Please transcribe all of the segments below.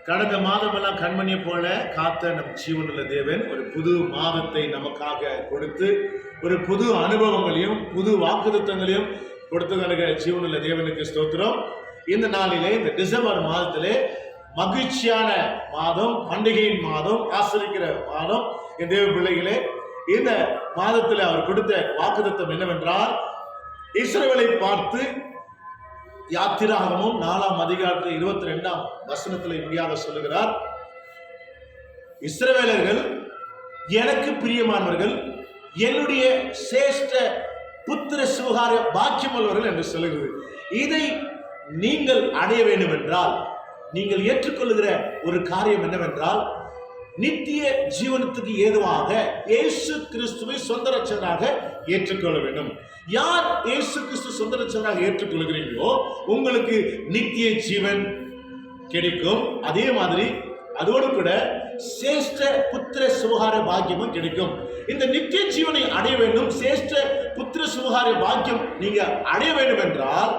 கடந்த மாதமெல்லாம் கண்மணியை போல காத்த நம் ஜீவனுள்ள தேவன் ஒரு புது மாதத்தை நமக்காக கொடுத்து ஒரு புது அனுபவங்களையும் புது வாக்குத்தத்தங்களையும் கொடுத்து ஜீவனுள்ள தேவனுக்கு ஸ்தோத்திரம். இந்த நாளிலே, இந்த டிசம்பர் மாதத்திலே மகிழ்ச்சியான மாதம், பண்டிகையின் மாதம், ஆசிரிக்கிற மாதம். என் தேவ பிள்ளைகளே, இந்த மாதத்தில் அவர் கொடுத்த வாக்குத்தத்தம் என்னவென்றால், இஸ்ரவேலை பார்த்து யாத்திராகமம் 4ஆம் அதிகாரத்தில் 22ஆம் வசனத்தில் இப்படியாக சொல்லுகிறார், இஸ்ரவேலர்கள் எனக்கு பிரியமானவர்கள், என்னுடைய சேஷ்ட புத்திர சுகார பாக்கியம் உள்ளவர்கள் என்று சொல்லுகிறது. இதை நீங்கள் அடைய வேண்டும் என்றால் நீங்கள் ஏற்றுக்கொள்ளுகிற ஒரு காரியம் என்னவென்றால், நித்திய ஜீவனத்துக்கு ஏதுவாக இயேசு கிறிஸ்துவை சொந்த ரட்சகராக ஏற்றுக்கொள்ள வேண்டும். யார் இயேசு கிறிஸ்து சொந்த ரட்சகராக ஏற்றுக்கொள்கிறீங்களோ உங்களுக்கு நித்திய ஜீவன் கிடைக்கும். அதே மாதிரி அதோடு கூட சேஷ்ட புத்திர சுகார பாக்கியமும் கிடைக்கும். இந்த நித்திய ஜீவனை அடைய வேண்டும், சேஷ்ட புத்திர சுகார பாக்கியம் நீங்க அடைய வேண்டும் என்றால்,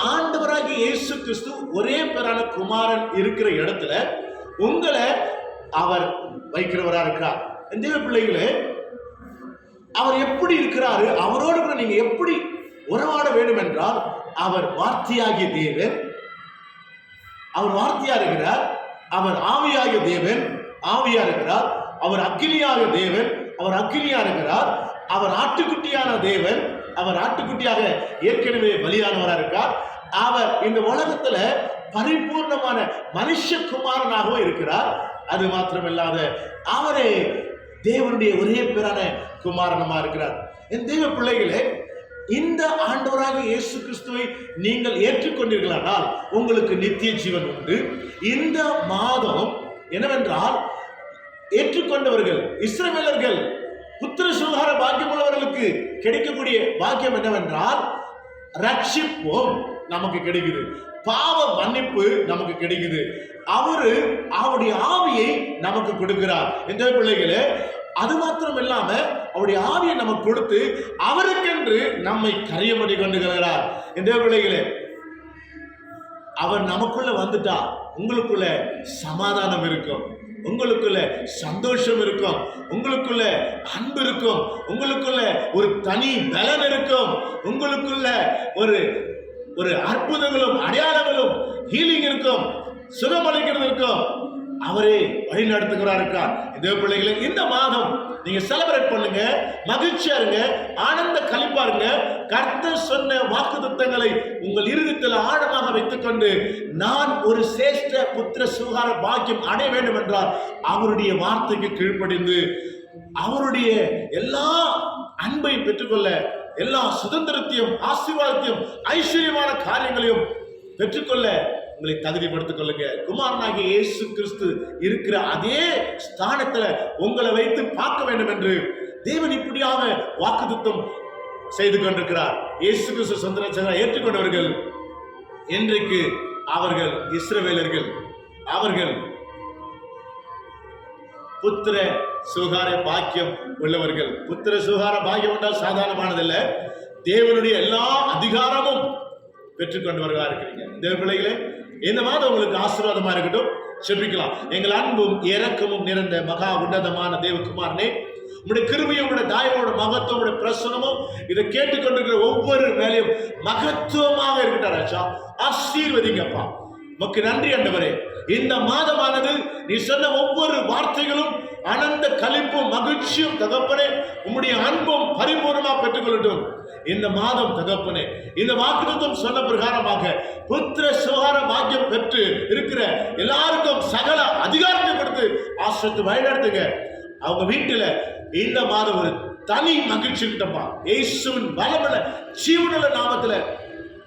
ஆண்டவராகிய இயேசு கிறிஸ்து ஒரே பேரான குமாரன் இருக்கிற இடத்துல உங்களை அவர் வைக்கிறவரா இருக்கிறார். இந்த பிள்ளைகளே, அவர் எப்படி இருக்கிறாரு, அவரோடு கூட நீங்க எப்படி உறவாட வேண்டும் என்றால், அவர் வார்த்தையாகிய தேவன், அவர் வார்த்தையா இருக்கிறார். அவர் ஆவியாகிய தேவன், ஆவியா இருக்கிறார். அவர் அக்கினியாக தேவன், அவர் அக்கினியா இருக்கிறார். அவர் ஆட்டுக்குட்டியான தேவன், அவர் ஆட்டுக்குட்டியாக ஏற்கனவே பலியானவராக இருக்கார். அவர் இந்த உலகத்துல பரிபூர்ணமான மனுஷகுமாரனாகவும் இருக்கிறார். அது மாத்திரமில்லாத அவரே தேவனுடைய ஒரே பேரான குமாரனமா இருக்கிறார். என் தேவ பிள்ளைகளே, இந்த ஆண்டவராக இயேசு கிறிஸ்துவை நீங்கள் ஏற்றுக்கொண்டீர்களானால் உங்களுக்கு நித்திய ஜீவன் உண்டு. இந்த மாதம் என்னவென்றால், ஏற்றுக்கொண்டவர்கள் இஸ்ரவேலர்கள் புத்திர சுகார பாக்கியம் உள்ளவர்களுக்கு கிடைக்கக்கூடிய பாக்கியம் என்னவென்றால், ரட்சிப்போம் நமக்கு கிடைக்குது, பாவ மன்னிப்பு நமக்கு கிடைக்குது, அவருடைய ஆவியை நமக்கு கொடுக்கிறார். இந்த பிள்ளைகளே, அது மாத்திரம் இல்லாம அவருடைய ஆவியை நமக்கு கொடுத்து அவருக்கென்று நம்மை கரையமடி கொண்டுகிறார். இந்த பிள்ளைகளே, அவர் நமக்குள்ள வந்துட்டா உங்களுக்குள்ள சமாதானம் இருக்கும், உங்களுக்குள்ள சந்தோஷம் இருக்கும், உங்களுக்குள்ள அன்பு இருக்கும், உங்களுக்குள்ள ஒரு தனி பலன் இருக்கும், உங்களுக்குள்ள ஒரு அற்புதங்களும் அடையாளங்களும் ஹீலிங் இருக்கும், சுகமளிக்கிறது இருக்கும். அவரே வழி நடத்துகிறார் இருக்கார். இந்த பிள்ளைகளை இந்த மாதம் நீங்க செலிப்ரேட் பண்ணுங்க, மகிழ்ச்சியா இருங்க, ஆனந்த களிப்பா இருங்க. கர்த்தர் சொன்ன வாக்குத்தத்தங்களை உங்கள் இருதயத்தில் ஆழமாக வைத்துக் கொண்டு, நான் ஒரு சேஷ்ட புத்திர சுகார பாக்கியம் அடைய வேண்டும் என்றால் அவருடைய வார்த்தைக்கு கீழ்ப்படிந்து அவருடைய எல்லா அன்பையும் பெற்றுக்கொள்ள, எல்லா சுதந்திரத்தையும் ஆசீர்வாதத்தையும் ஐஸ்வர்யமான காரியங்களையும் பெற்றுக்கொள்ள உங்களை தகுதிப்படுத்திக் கொள்ளுங்க. குமாரனாகிய இயேசு கிறிஸ்து இருக்கிற அதே ஸ்தானத்துல உங்களை வைத்து பார்க்க வேண்டும் என்று தேவன் இப்படியாக வாக்குத்தத்தம் செய்து கொண்டிருக்கிறார். இயேசு கிறிஸ்து சொந்த ரட்சகராக ஏற்றுக்கொண்டவர்கள் இன்றைக்கு அவர்கள் இஸ்ரவேலர்கள், அவர்கள் புத்திர சுகார பாக்கியம் உள்ளவர்கள். புத்திர சுகார பாக்கியம் என்றால் சாதாரணமானதில்ல, தேவனுடைய எல்லா அதிகாரமும் பெற்றுக்கொண்டவர்களா இருக்கிறீங்க. இந்த பிள்ளைகளே, இந்த மாதம் உங்களுக்கு ஆசீர்வாதமா இருக்கட்டும். செபிக்கலாம். எங்கள் அன்பும் இரக்கமும் நிறைந்த மகா உன்னதமான தேவகுமாரனே, உங்களுடைய கிருபையும் உங்களுடைய தாயோட மகத்துவம் உங்களுடைய பிரசனமும் இதை கேட்டுக்கொண்டிருக்கிற ஒவ்வொரு வேலையும் மகத்துவமாக இருக்கட்டாச்சா, ஆசீர்வதிங்கப்பா. உமக்கு நன்றி ஆண்டவரே. இந்த மாதமானது நீ சொன்ன ஒவ்வொரு வார்த்தைகளும் ஆனந்த களிப்பும் மகிழ்ச்சியும் தகப்பனே, உம்முடைய அன்பும் பரிபூர்ணமா பெற்றுக்கொள்ளட்டும். இந்த மாதம் தகப்பனே, இந்த வாக்குத்தத்தம் சொன்ன பிரகாரமாக புத்திர சுகார பாக்கியம் பெற்று இருக்கிற எல்லாருக்கும் சகல அதிகாரத்தை கொடுத்து ஆசிரியத்து வழிநடத்துங்க. அவங்க வீட்டுல இந்த மாதம் ஒரு தனி மகிழ்ச்சி கிட்டப்பா, இயேசுவின் பலமுள்ள ஜீவனுள்ள நாமத்துல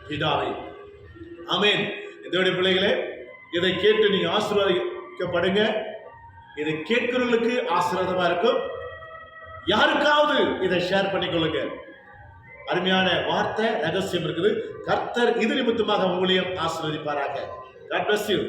பிதாவே, ஆமென். இதோடைய பிள்ளைகளே, இதை கேட்டு நீங்க ஆசீர்வதிக்கப்படுங்க. இதை கேட்கிறவர்களுக்கு ஆசீர்வாதமா இருக்கும். யாருக்காவது இதை ஷேர் பண்ணிக்கொள்ளுங்க. அருமையான வார்த்தை, ரகசியம் இருக்குது. கர்த்தர் இது நிமித்தமாக உங்களையும் ஆசீர்வதிப்பாராக. God bless you.